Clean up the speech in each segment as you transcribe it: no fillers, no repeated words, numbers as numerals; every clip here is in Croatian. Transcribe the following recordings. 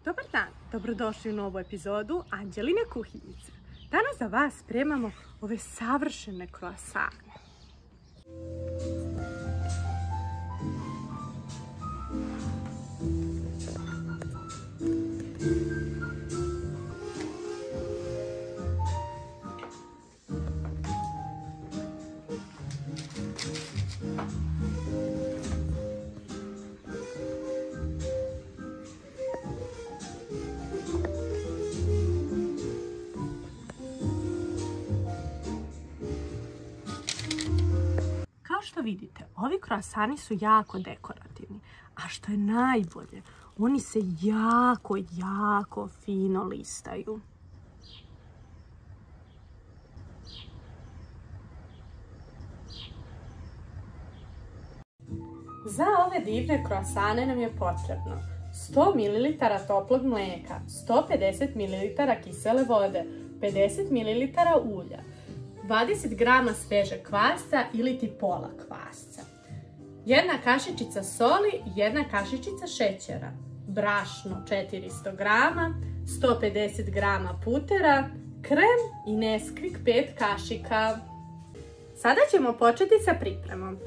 Dobar dan, dobrodošli u novu epizodu Anđeline kuhinjice. Danas za vas spremamo ove savršene kroasane. Kao što vidite, ovi kroasani su jako dekorativni, a što je najbolje, oni se jako fino listaju. Za ove divne kroasane nam je potrebno 100 ml toplog mlijeka, 150 ml kisele vode, 50 ml ulja, 20 g svežeg kvasca ili ti pola kvasca, 1 kašičica soli, 1 kašičica šećera, brašno 400 g, 150 g putera, krem i Nesquik 5 kašika. Sada ćemo početi sa pripremom.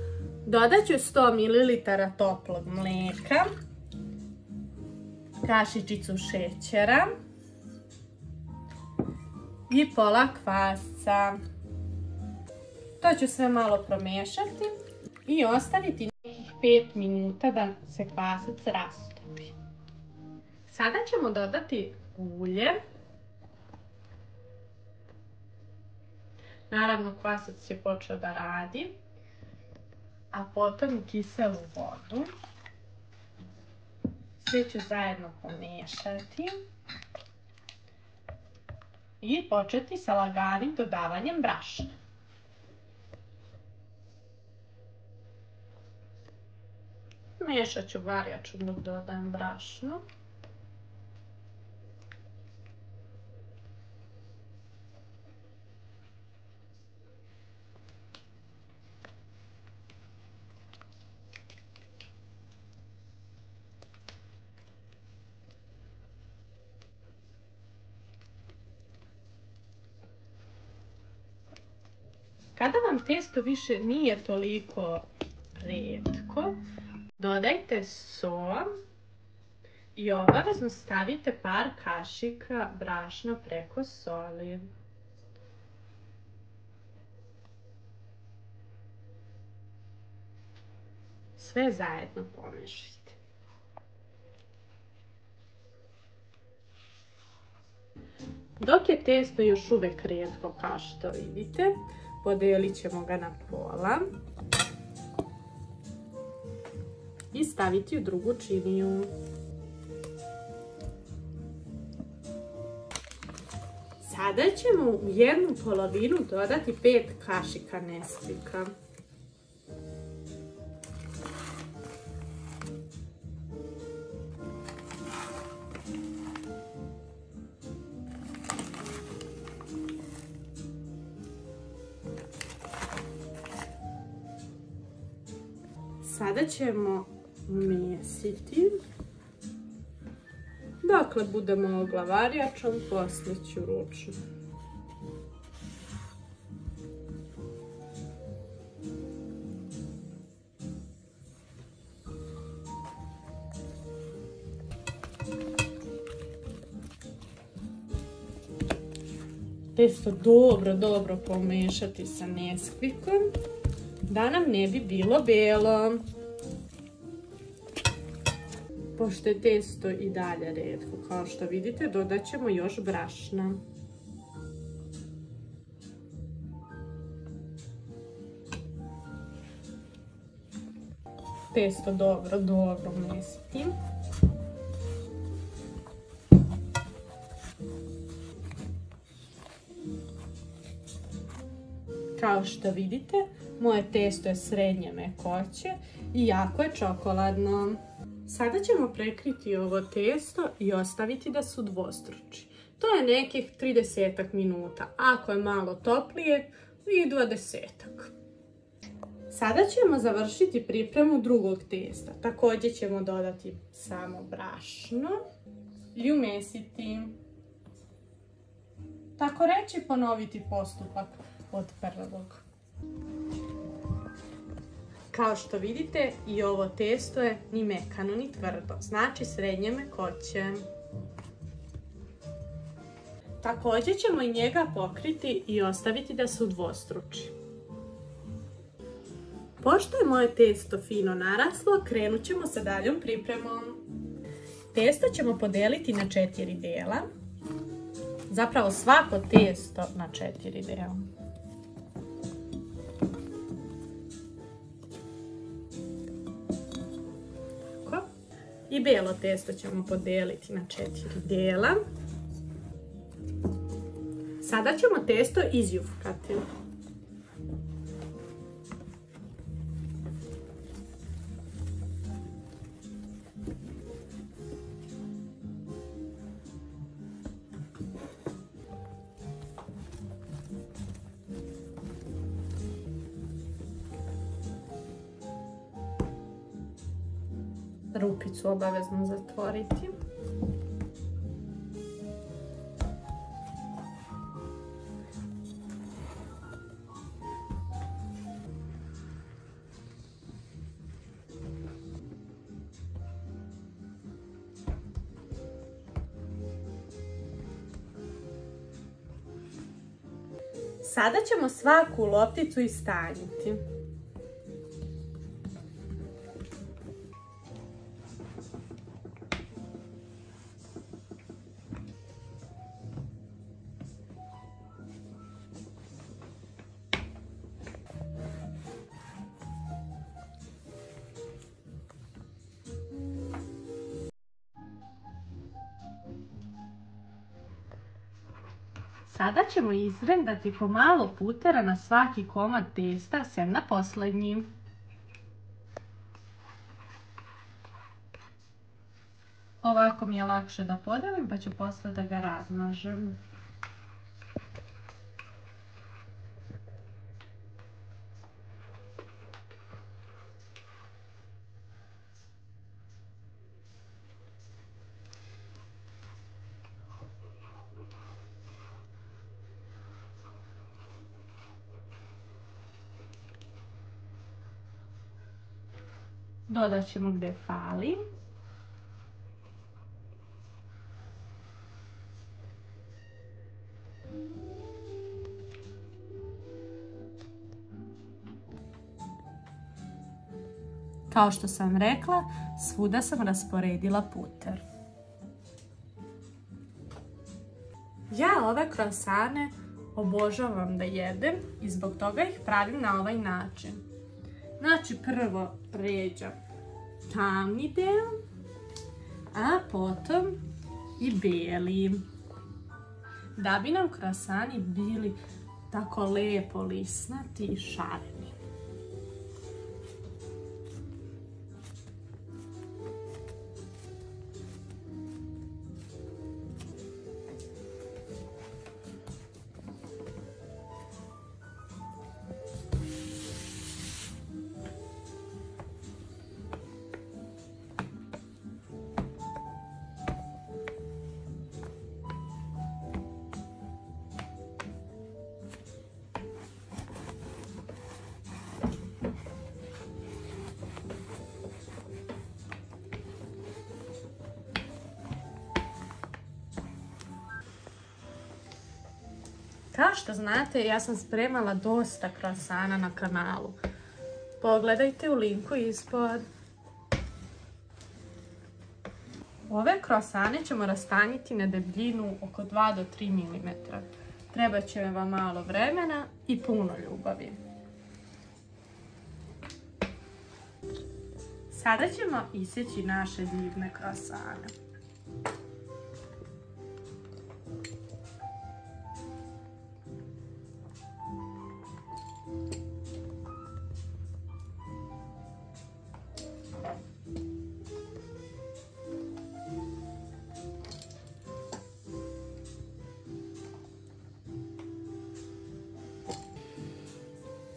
Dodat ću 100 ml toplog mlijeka, kašičicu šećera i pola kvasca. To ću sve malo promiješati i ostaviti 5 minuta da se kvasac rastopi. Sada ćemo dodati ulje. Naravno, kvasac je počeo da radi. A potom kiselu vodu. Sve ću zajedno pomiješati. I početi sa laganim dodavanjem brašna. Miješat ću varjačom dok dodajem brašno. Kada vam testo više nije toliko retko, dodajte so i obavezno stavite par kašika brašna preko soli. Sve zajedno pomešajte. Dok je testo još uvijek retko, kao što vidite, podijelit ćemo ga na pola i staviti u drugu činiju. Sada ćemo u jednu polovinu dodati 5 kašika Nesquika. Sada ćemo umjesiti. Dakle, budemo mogla varjačom, poslije ću ručno. Testo dobro pomiješati sa Nesquikom da nam ne bi bilo bijelo. Pošto je testo i dalje retko, kao što vidite, dodat ćemo još brašna. Testo dobro umjesiti. Kao što vidite, moje testo je srednje mekoće i jako je čokoladno. Sada ćemo prekriti ovo testo i ostaviti da se udvostruči. To je nekih 30 minuta. Ako je malo toplije, i 20-ak. Sada ćemo završiti pripremu drugog testa. Također ćemo dodati samo brašno. i umesiti. Tako reći, ponoviti postupak od prvog. Kao što vidite, i ovo testo je ni mekano ni tvrdo, znači srednje mekoće. Također ćemo i njega pokriti i ostaviti da se udvostruči. Pošto je moje testo fino naraslo, krenut ćemo sa daljom pripremom. Testo ćemo podeliti na 4 dela. Zapravo svako testo na 4 dela. Tako. I bijelo testo ćemo podeliti na 4 dela. Sada ćemo testo izjufkati. Rupicu obavezno zatvoriti. Sada ćemo svaku lopticu istanjiti. Sada ćemo izrendati po malo putera na svaki komad testa, sem na posljednji. Ovako mi je lakše da podelim, pa ću posle da ga razmažem. Dodat ćemo gdje fali. Kao što sam rekla, svuda sam rasporedila puter. Ja ove krosane obožavam da jedem i zbog toga ih pravim na ovaj način. Znači prvo pređam tamni deo, a potom i bijeli. Da bi nam krosani bili tako lepo lisnati i šareni. Kao što znate, ja sam spremala dosta krosana na kanalu. Pogledajte u linku ispod. Ove krosane ćemo rastanjiti na debljinu oko 2 do 3 mm. Treba će vam malo vremena i puno ljubavi. Sada ćemo isjeći naše divne krosane.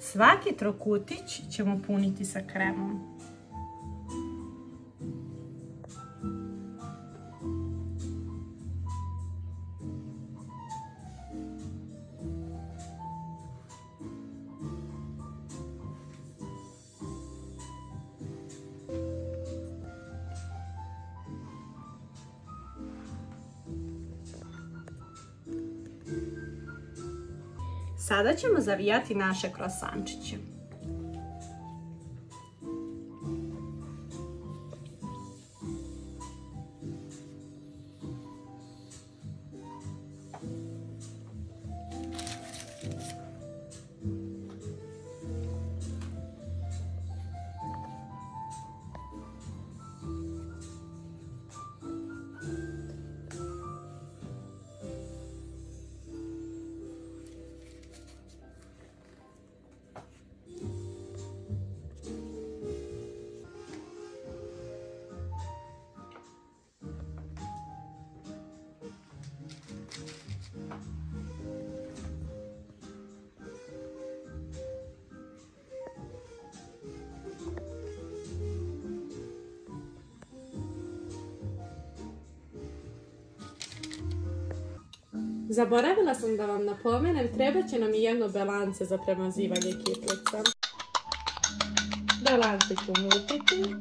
Svaki trokutić ćemo puniti sa kremom. Sada ćemo zavijati naše krosančiće. Zaboravila sam da vam napomenem, treba će nam i jedno belance za premazivanje kiflica. Belance ću umutiti.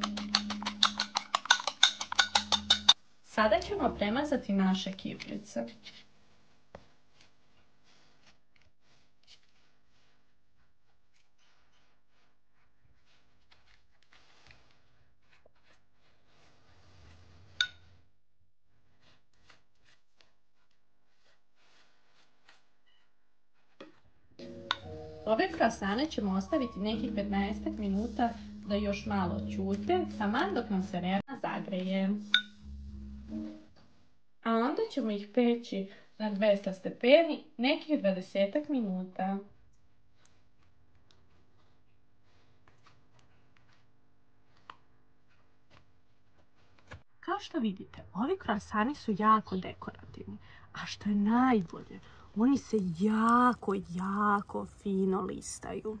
Sada ćemo premazati naše kiflice. Ove krosane ćemo ostaviti nekih 15 minuta da još malo ćute, taman dok nam se rerana zagreje. A onda ćemo ih peći na 200 stepeni nekih 20 minuta. Kao što vidite, ovi krosani su jako dekorativni, a što je najbolje, oni se jako fino listaju.